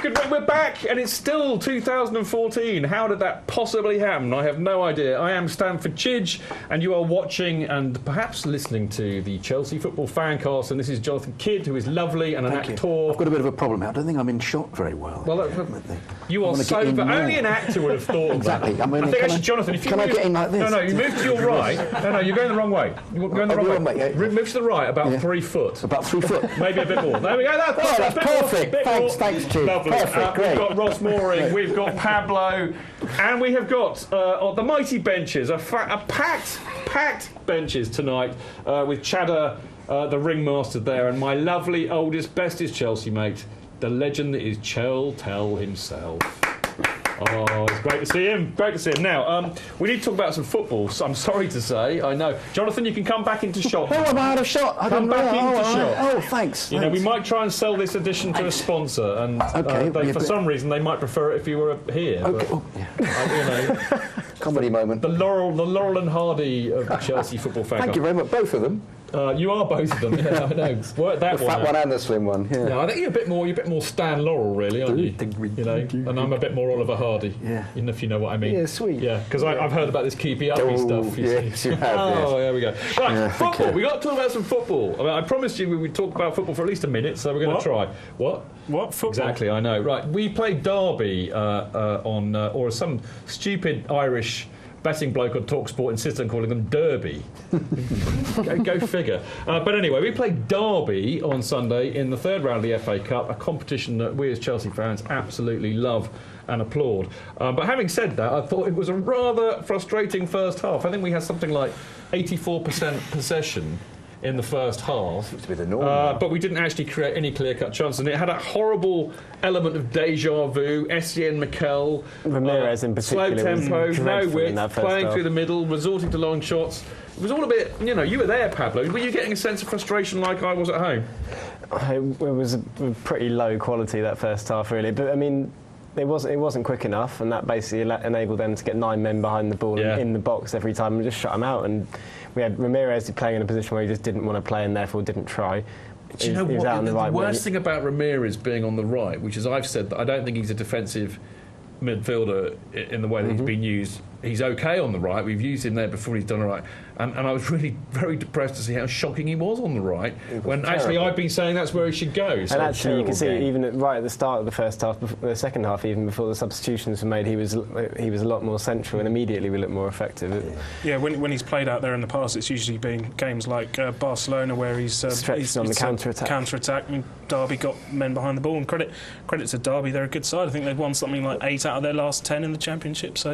We're back, and it's still 2014. How did that possibly happen? I have no idea. I am Stanford Chidge, and you are watching and perhaps listening to the Chelsea Football FanCast, and this is Jonathan Kidd, who is lovely and an actor. I've got a bit of a problem here. I don't think I'm in shot very well. Well, you are so... Only an actor would have thought exactly. of that. I think actually, Jonathan, if you can I get in like this? No, you move to your right. No, you're going the wrong way. You're going the wrong way. Move to the right about 3 foot. About 3 foot? Maybe a bit more. There we go. That's perfect. Thanks, Chief. Lovely. Perfect, great. We've got Ross Mooring, we've got Pablo, and we have got the mighty benches, a packed benches tonight with Cheddar, the ringmaster there, and my lovely, oldest, bestest Chelsea mate, the legend that is Chell Tell himself. Oh, it's great to see him. Great to see him. Now, we need to talk about some football. So I'm sorry to say, I know. Jonathan, you can come back into shot. Oh, am I out of shot? Come back into shot. Oh, thanks. You know, we might try and sell this edition to a sponsor, and for some reason they might prefer it if you were here. Okay. But, comedy moment. The Laurel and Hardy of the Chelsea Football FanCast. Thank you very much, both of them. You are both of them. Yeah, I know. Work that the one. fat one and the slim one. Yeah. No, I think you're a bit more Stan Laurel, really, aren't you? You know, and I'm a bit more Oliver Hardy. Yeah. Even if you know what I mean. Yeah, sweet. Yeah, because I've heard about this keepy uppy stuff. Yes, you have. Oh, there we go. Right, football. Okay. We got to talk about some football. I mean, I promised you we would talk about football for at least a minute, so we're going to try. What football? Exactly, I know. Right, we played Derby or some stupid Irish betting bloke on TalkSport insisted on calling them Derby. go figure. But anyway, we played Derby on Sunday in the third round of the FA Cup, a competition that we as Chelsea fans absolutely love and applaud. But having said that, I thought it was a rather frustrating first half. I think we had something like 84% possession in the first half. Seems to be the norm. But we didn't actually create any clear-cut chances. And it had a horrible element of deja vu. Essien, Mikel, Ramirez in particular, slow tempo, no width, playing half. through the middle, resorting to long shots. It was all a bit, you were there, Pablo. Were you getting a sense of frustration like I was at home? It was a pretty low quality, that first half, really. But, I mean, it wasn't quick enough, and that basically enabled them to get 9 men behind the ball in the box every time and just shut them out. And we had Ramirez playing in a position where he just didn't want to play and therefore didn't try. Do you know what? The worst thing about Ramirez being on the right, which is I've said that I don't think he's a defensive midfielder in the way that he's been used. He's okay on the right. We've used him there before. He's done all right. And I was really very depressed to see how shocking he was on the right, when terrible. Actually I've been saying that's where he should go. So and actually you can see even right at the start of the first half, the second half, even before the substitutions were made, he was a lot more central and immediately we looked more effective. Yeah, when he's played out there in the past, it's usually been games like Barcelona where he's stretched on the counter-attack. And Derby got men behind the ball, and credit to Derby, they're a good side. I think they've won something like 8 out of their last 10 in the Championship. So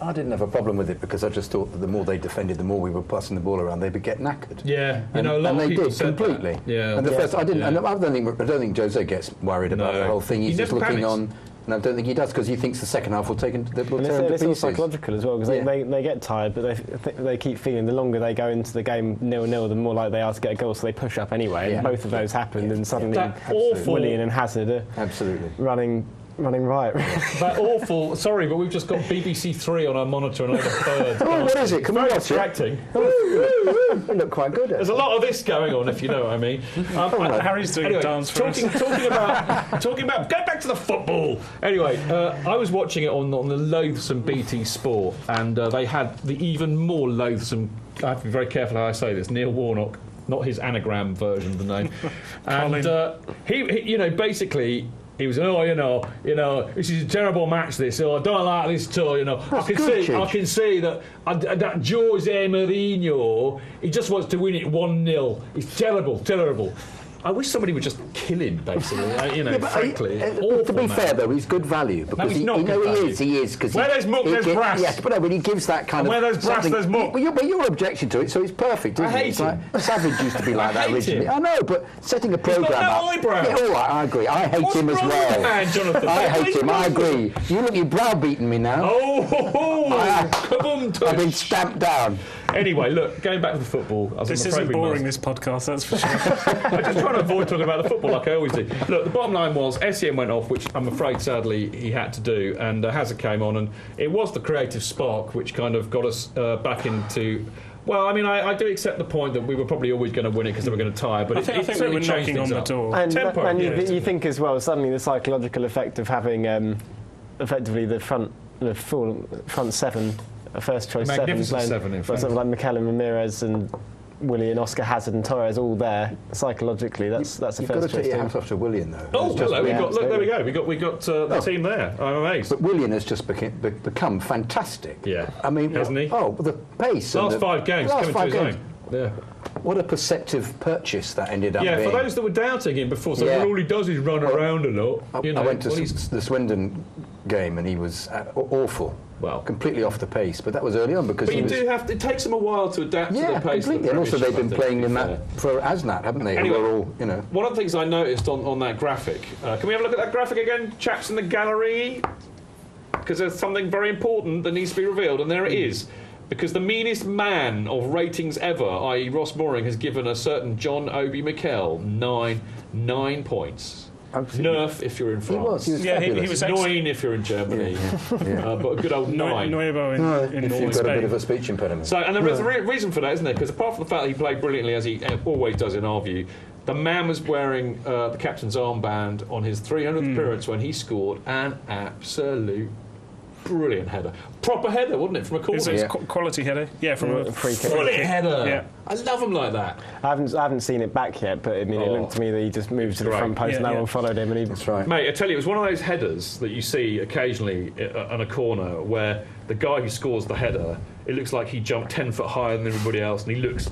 I didn't have a problem with it because I just thought that the more they defended, the more we were passing the ball around, they would get knackered. Yeah, and they did completely. That. Yeah, and the first, I don't think Jose gets worried about the whole thing. He's just looking on. And I don't think he does because he thinks the second half will tear him to pieces. It's all psychological as well because they get tired, but they keep feeling the longer they go into the game 0-0, the more likely they are to get a goal, so they push up anyway. And both of those happened, and suddenly Willian and Hazard are running riot. That awful. Sorry, but we've just got BBC Three on our monitor and a load of birds. What is it? Can we watch distracting. They look quite good. There's a lot of this going on, if you know what I mean. Harry's doing a dance for us. Talking about. Go back to the football. Anyway, I was watching it on the loathsome BT Sport, and they had the even more loathsome. I have to be very careful how I say this. Neil Warnock. Not his anagram version of the name. And he basically. He was, this is a terrible match. This, I don't like this at all. I can see that Jose Mourinho, he just wants to win it 1-0. It's terrible. I wish somebody would just kill him, basically. Frankly. To be fair, though, he's good value because he is. Where there's muck, there's brass. Yes, but when he gives that kind of. Where there's brass, there's muck. But your objection to it, so it's perfect. Isn't I hate him. Like, Savage used to be like that originally. I know, but setting a programme up. Eyebrows. Yeah, all right, I agree. I hate him as well. Man, Jonathan? I hate him. I agree. You're browbeating me now. I've been stamped down. Anyway, look, going back to the football. This isn't boring, this podcast, that's for sure. I'm just trying to avoid talking about the football like I always do. Look, the bottom line was Essien went off, which I'm afraid, sadly, he had to do, and Hazard came on, and it was the creative spark which kind of got us back into Well, I mean, I do accept the point that we were probably always going to win it because they were going to tie, but I think we were knocking on the door. And you think as well, suddenly the psychological effect of having effectively the front seven, first choice seven, playing, something like McCallum, Ramirez and Willian, Oscar Hazard and Torres all there. Psychologically, that's a first choice. You've got to take your hat off to Willian, though. Oh, hello, there we go. We got the team there. I'm amazed. But Willian has just become fantastic. Yeah. I mean, hasn't he? Oh, the pace. Last 5 games coming to his own. Yeah. What a perceptive purchase that ended up being. Yeah, for those that were doubting him before, so all he does is run around a lot. I went to the Swindon game and he was awful. Well, completely off the pace, but that was early on because. But it takes them a while to adapt to the pace. Completely. And also they've been playing in that for Asnat, haven't they? Anyway, One of the things I noticed on that graphic. Can we have a look at that graphic again, chaps in the gallery? Because there's something very important that needs to be revealed, and there it is. Because the meanest man of ratings ever, i.e. Ross Mooring, has given a certain John Obi Mikel 9 points. Absolutely. Nerf if you're in France. He was fabulous. He was 9 if you're in Germany. But a good old 9. Nuevo in if you've got a bit of a speech impediment. So, and there's a reason for that, isn't there? Because apart from the fact that he played brilliantly, as he always does in our view, the man was wearing the captain's armband on his 300th appearance when he scored an absolute brilliant header. Proper header, wasn't it, from a corner? It's a quality header. Yeah, from a free kick. Brilliant header. Yeah. I love him like that. I haven't seen it back yet, but I mean, it looked to me that he just moved to the front post and no one followed him. And That's right. Mate, I tell you, it was one of those headers that you see occasionally on a corner where the guy who scores the header, it looks like he jumped 10 foot higher than everybody else, and he looks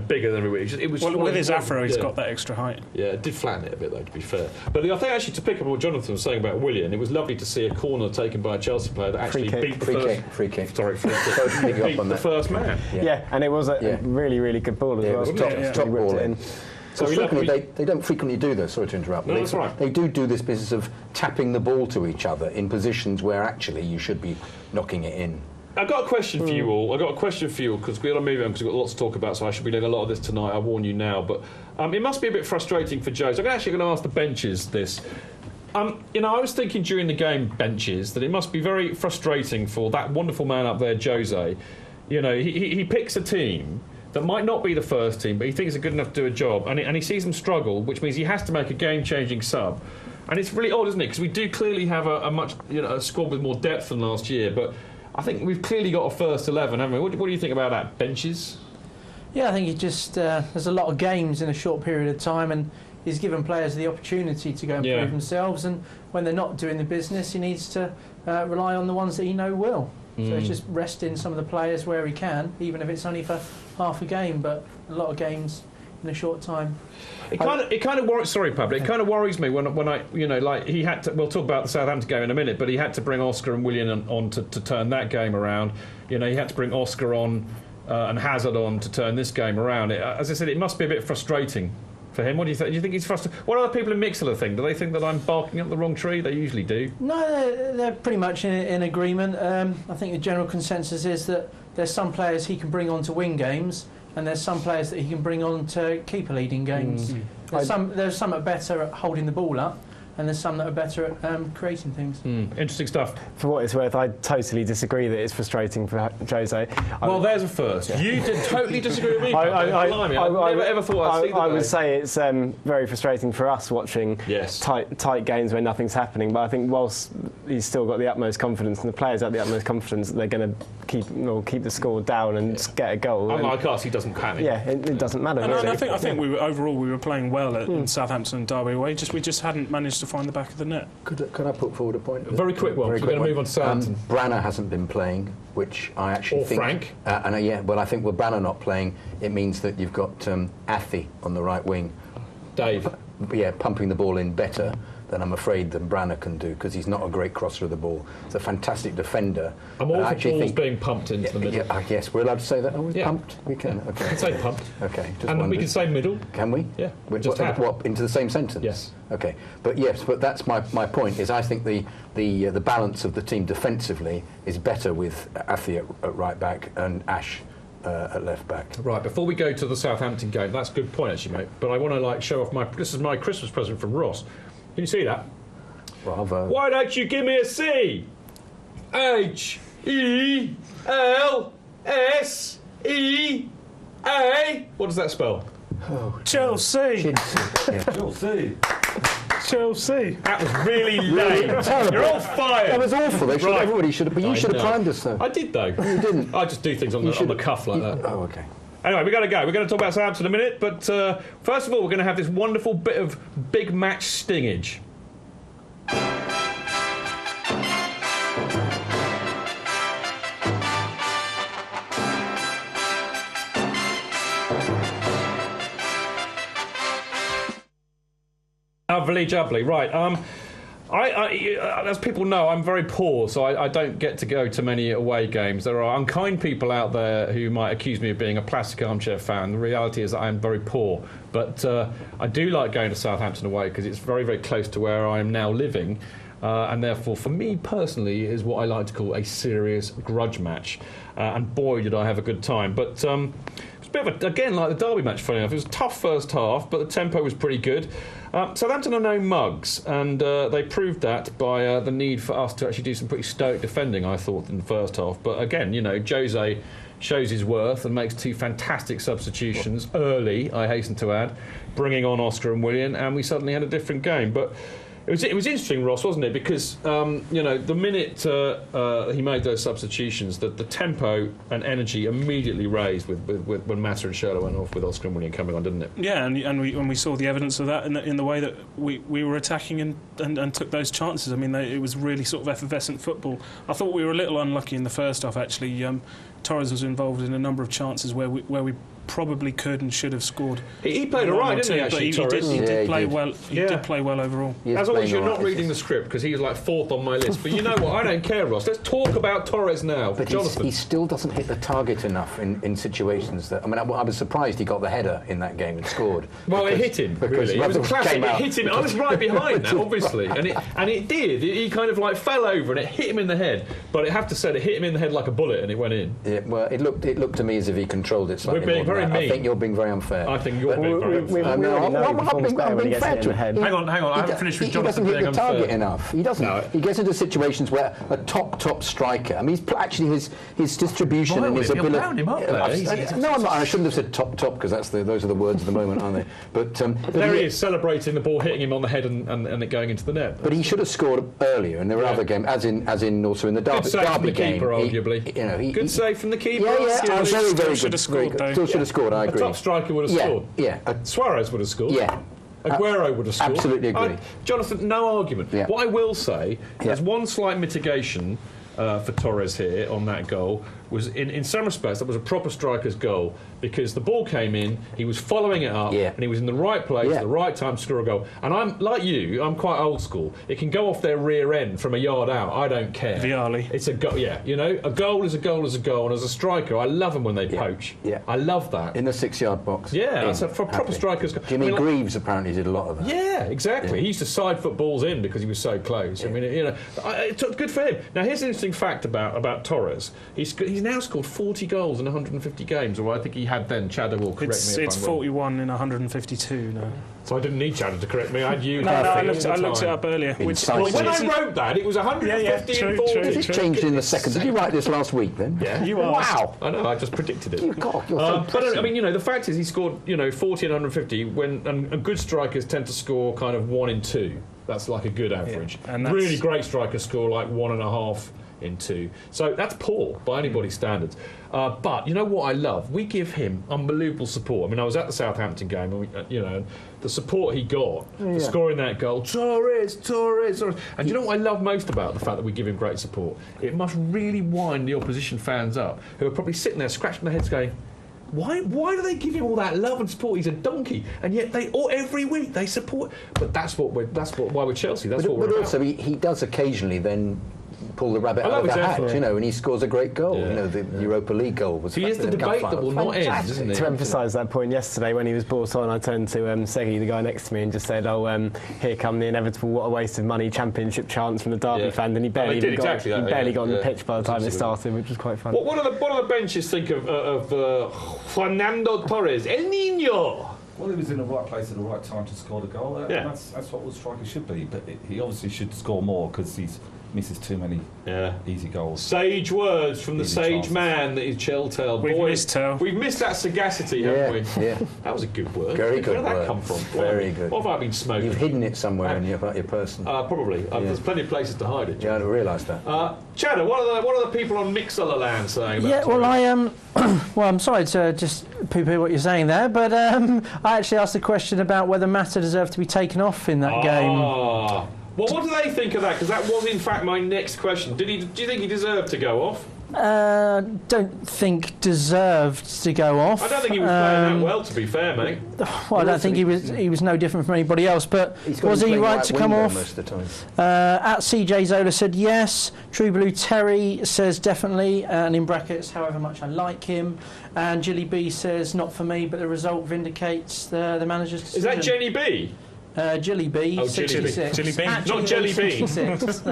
bigger than everybody. With his afro, he's got that extra height. Yeah, it did flatten it a bit, though, to be fair. But I think actually to pick up what Jonathan was saying about Willian, it was lovely to see a corner taken by a Chelsea player that actually beat the first man. Yeah, and it was a really, really good ball as well. It was top ball in. So they don't frequently do this. Sorry to interrupt. No, that's right. They do this business of tapping the ball to each other in positions where actually you should be knocking it in. I've got a question for you all. Because we've got to move on because we've got lots to talk about, so I should be doing a lot of this tonight, I warn you now. But it must be a bit frustrating for Joe. So I'm actually going to ask the benches this. I was thinking during the game, benches, that it must be very frustrating for that wonderful man up there, Jose. He picks a team that might not be the first team, but he thinks they're good enough to do a job, and he sees them struggle, which means he has to make a game-changing sub. And it's really odd, isn't it? Because we do clearly have a squad with more depth than last year, but I think we've clearly got a first 11, haven't we? What do you think about that, benches? Yeah, I think it just there's a lot of games in a short period of time, and he's given players the opportunity to go and prove themselves, and when they're not doing the business, he needs to rely on the ones that he will. So it's just resting some of the players where he can, even if it's only for half a game, but a lot of games in a short time. It kind of worries. Sorry, Pablo. It kind of worries me when I he had to. We'll talk about the Southampton game in a minute, but he had to bring Oscar and Willian on to turn that game around. He had to bring Oscar on and Hazard on to turn this game around. As I said, it must be a bit frustrating for him. What do you think? Do you think he's frustrated? What other people in Mixler think? Do they think that I'm barking up the wrong tree? They usually do. No, they're pretty much in agreement. I think the general consensus is that there's some players he can bring on to win games, and there's some players that he can bring on to keeper leading games. There's some that are better at holding the ball up, and there's some that are better at creating things. Interesting stuff. For what it's worth, I totally disagree that it's frustrating for Jose. Well, there's a first. You did totally disagree with me. I never ever thought I'd see that. I would say it's very frustrating for us watching tight games where nothing's happening. But I think whilst he's still got the utmost confidence, and the players have the utmost confidence that they're going to keep the score down and get a goal. Unlike us, he doesn't panic. Yeah, it doesn't matter. And really. I think we were playing well in Southampton and Derby away. We just hadn't managed to find the back of the net. Could I put forward a point? A very quick one. We're going to move on to Southampton. Branner hasn't been playing, which I actually think. Frank. I think with Branner not playing, it means that you've got Athy on the right wing. Dave. Pumping the ball in better than I'm afraid than Branner can do, because he's not a great crosser of the ball. He's a fantastic defender. I'm all for balls being pumped into the middle. Yes, we're allowed to say that. Pumped? We can. Okay. We can say pumped. Okay. And we can say middle. Can we? Yeah. What, into the same sentence? Yes. Okay. But that's my point, is I think the balance of the team defensively is better with Athy at right back and Ash at left back. Right, before we go to the Southampton game, that's a good point actually, mate, but I want to show off this is my Christmas present from Ross. Can you see that? Bravo. Why don't you give me a C? H-E-L-S-E What does that spell? Chelsea. Chelsea. Chelsea. That was really lame. You're all fired. That was awful. Everybody should have. But you should have primed us, though. I did, though. You didn't. I just do things on the cuff like that. Oh, okay. Anyway, we've got to go. We're going to talk about Southampton in a minute, but first of all, we're going to have this wonderful bit of big match stingage. Lovely jubbly. Right. As people know, I'm very poor, so I don't get to go to many away games. There are unkind people out there who might accuse me of being a plastic armchair fan. The reality is that I am very poor. But I do like going to Southampton away because it's very, very close to where I am now living. And therefore, for me personally, is what I like to call a serious grudge match. And boy, did I have a good time. But it's a bit of again, like the Derby match, funny enough. It was a tough first half, but the tempo was pretty good. Southampton are no mugs, and they proved that by the need for us to actually do some pretty stoic defending, I thought, in the first half. But again, Jose shows his worth and makes 2 fantastic substitutions early, I hasten to add, bringing on Oscar and Willian, and we suddenly had a different game. But it was interesting, Ross, wasn't it? Because, the minute he made those substitutions, the tempo and energy immediately raised when Mata and Schürrle went off with Oscar and Willian coming on, didn't it? Yeah, and we saw the evidence of that in the way that we were attacking and took those chances. I mean, it was really sort of effervescent football. I thought we were a little unlucky in the first half, actually. Torres was involved in a number of chances where we probably could and should have scored. He played all right, didn't he, actually, Torres? He did play well. He did play well overall. As always, you're not reading the script because he was like 4th on my list. But you know what? I don't care, Ross. Let's talk about Torres now. But he still doesn't hit the target enough in situations that... I mean, I was surprised he got the header in that game and scored. Well, it hit him, really. It was a classic. It hit him. I was right behind that, obviously. And it did. He kind of like fell over and it hit him in the head. But I have to say, it hit him in the head like a bullet and it went in. Yeah, well, it looked to me as if he controlled it slightly. We're being very mean. I think you're being very unfair. I think you're being very unfair. I'm being fair to him. Hang on. I haven't finished with Jonathan being unfair. He doesn't hit the target enough. He doesn't. No. He gets into situations where a top striker... I mean, he's actually his distribution and his ability... You're him up there. No, I'm not. I shouldn't have said top because those are the words of the moment, aren't they? But there he is, celebrating the ball hitting him on the head and it going into the net. But he should have scored earlier, and there were other games, as in also in the Derby game. Good save from the keeper, arguably. Good save from the keeper. Yeah, very, very good. Should have scored, though. Still should have scored, I agree. A top striker would have scored. Yeah. Suarez would have scored. Yeah. Aguero would have scored. Absolutely agree. Jonathan, no argument. Yeah. What I will say, there's one slight mitigation for Torres here on that goal. Was in some respects that was a proper striker's goal because the ball came in, he was following it up, and he was in the right place at the right time to score a goal. And I'm like you, I'm quite old school. It can go off their rear end from a yard out. I don't care. Vialli. It's a goal. Yeah, a goal is a goal is a goal. And as a striker, I love them when they poach. Yeah, I love that in the 6-yard box. Yeah, that's for proper strikers. Jimmy Greaves apparently did a lot of that. Yeah, exactly. He used to side foot balls in because he was so close. I mean, it took good for him. Now, here's an interesting fact about Torres. He's now scored 40 goals in 150 games, or I think he had then. Chadder will correct me if I'm wrong. It's 41 in 152 now. So I didn't need Chadder to correct me. I had you. I looked it up earlier. When I wrote that, it was 150 and 40. It changed in the second. Did you write this last week then? Yeah. You asked. Wow. I know. I just predicted it. You're so but I mean, the fact is, he scored 40 and 150. And good strikers tend to score kind of 1 in 2. That's like a good average. Yeah. And really great strikers score like 1.5 in 2. So that's poor by anybody's standards. But you know what I love? We give him unbelievable support. I mean, I was at the Southampton game, and the support he got for scoring that goal. Torres. And you know what I love most about the fact that we give him great support? It must really wind the opposition fans up, who are probably sitting there scratching their heads going, Why do they give him all that love and support? He's a donkey, and yet every week they support. But why we're Chelsea. That's what we're about. But also he does occasionally then pull the rabbit out of the hat, and he scores a great goal. Yeah. The Europa League goal was. He is the debate that will not end, isn't he? To emphasise that point, yesterday when he was brought on, I turned to Segi, the guy next to me, and just said, here come the inevitable, what a waste of money championship chance from the Derby fan, and he barely got on the pitch by the time it started, which was quite funny. What do the benches think of Fernando Torres, El Niño? Well, he was in the right place at the right time to score the goal. That's what all strikers should be. But he obviously should score more because he's misses too many easy goals. Sage words from the Easy sage chances. man that is Cheltel. We've missed Tel. We've missed that sagacity, haven't we? Yeah. That was a good word. Very good Where did that word. come from? Very good. What have I been smoking? You've hidden it somewhere in your person. Probably. There's plenty of places to hide it. Yeah, I didn't realise that. Cheddar, what are the people on Mixler Land saying about Yeah, well, Torres? I am. Well, I'm sorry to just poo-poo what you're saying there, but I actually asked the question about whether Mata deserved to be taken off in that game. Well, what do they think of that? Because that was, in fact, my next question. Do you think he deserved to go off? Don't think deserved to go off. I don't think he was playing that well, to be fair, mate. Well, I don't think he was no different from anybody else. But was he right to come off? Most of the time. At CJ Zola said yes. True Blue Terry says definitely, and in brackets, however much I like him. And Jilly B says not for me, but the result vindicates the manager's decision. Is that Jenny B? Jilly B, Oh, 66. Jilly B. Actually, Not Jelly Bean. 66.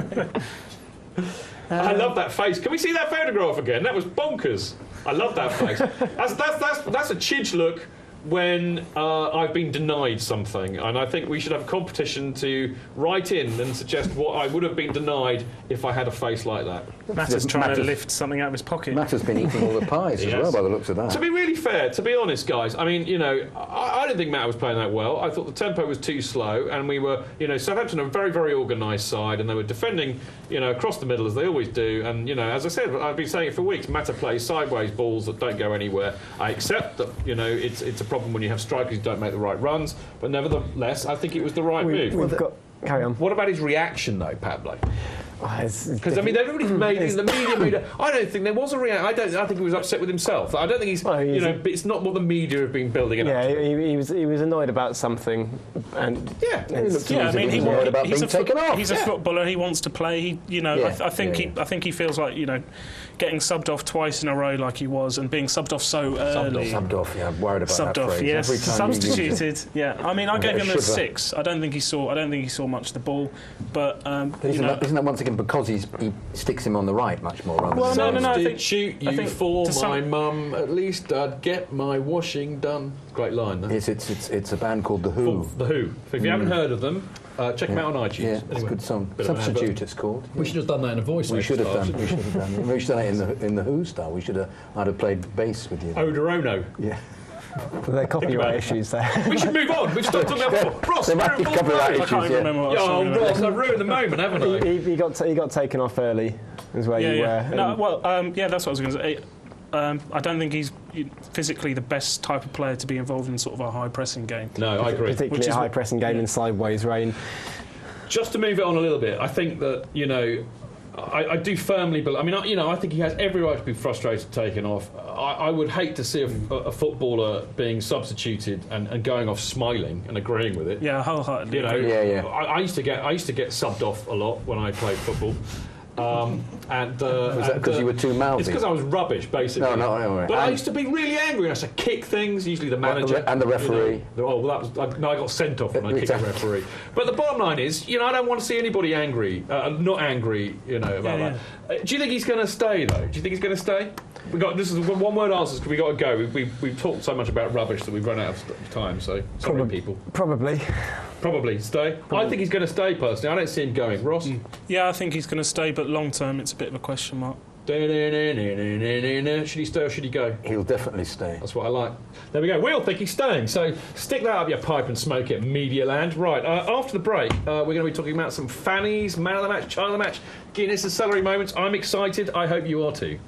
I love that face. Can we see that photograph again? That was bonkers. I love that face. That's a chidge look when I've been denied something, and I think we should have a competition to write in and suggest what I would have been denied if I had a face like that. Matt's trying to lift something out of his pocket. Matta's been eating all the pies as well, by the looks of that. To be really fair, to be honest, guys, I mean, I didn't think Matt was playing that well. I thought the tempo was too slow, and we were, Southampton are a very, very organised side, and they were defending, across the middle as they always do. And, as I said, I've been saying it for weeks, Matta plays sideways balls that don't go anywhere. I accept that, it's a problem when you have strikers who don't make the right runs, but nevertheless, I think it was the right move. We've got... Carry on. What about his reaction, though, Pablo? Because everybody's made the media. I don't think there was a reaction. I think he was upset with himself. I don't think he's. But it's not what the media have been building it up. Yeah, he was annoyed about something, and he's a footballer. He wants to play. I think he feels like getting subbed off twice in a row like he was, and being subbed off so early. Subbed off. Yeah, I'm worried about that phrase. Yes, every time substituted. Yeah, I mean, I gave him a 6. I don't think he saw much of the ball, but isn't that once again because he sticks him on the right much more rather than no, I think shoot you for my mum. At least I'd get my washing done. Great line. Though. It's a band called The Who. The Who. If you haven't heard of them, check them out on iTunes. Yeah, it's a good song. Substitute, it's called. We should have done that in a voice. We should have done. We should have done it in the Who style. I'd have played bass with you. Oderono. Yeah. There are copyright issues there. We should move on. We've stopped talking about football. Ross, there might be copyright issues. I can't even remember what I was talking about. Ross, I've ruined the moment, haven't I? He got taken off early, is where you were. That's what I was going to say. I don't think he's physically the best type of player to be involved in sort of a high pressing game. No, I agree. Particularly a high pressing game in sideways rain. Just to move it on a little bit, I think that I do firmly believe. I mean, I think he has every right to be frustrated, taken off. I would hate to see a footballer being substituted and going off smiling and agreeing with it. Yeah, wholeheartedly. I used to get subbed off a lot when I played football. Was that because you were too mouthy? It's because I was rubbish, basically. No. But I used to be really angry. I used to kick things, usually the manager. And the referee. I got sent off when I kicked the referee. But the bottom line is, I don't want to see anybody angry, not angry, about that. Do you think he's going to stay, though? Do you think he's going to stay? This is one-word answers because we got to go. We've talked so much about rubbish that we've run out of time. So sorry, people. Probably stay. I think he's going to stay personally. I don't see him going. Ross. Yeah, I think he's going to stay, but long term, it's a bit of a question mark. Should he stay or should he go? He'll definitely stay. That's what I like. There we go. We all think he's staying. So stick that up your pipe and smoke it, Media Land. Right, after the break, we're going to be talking about some fannies, man of the match, child of the match, Guinness and celery moments. I'm excited. I hope you are too.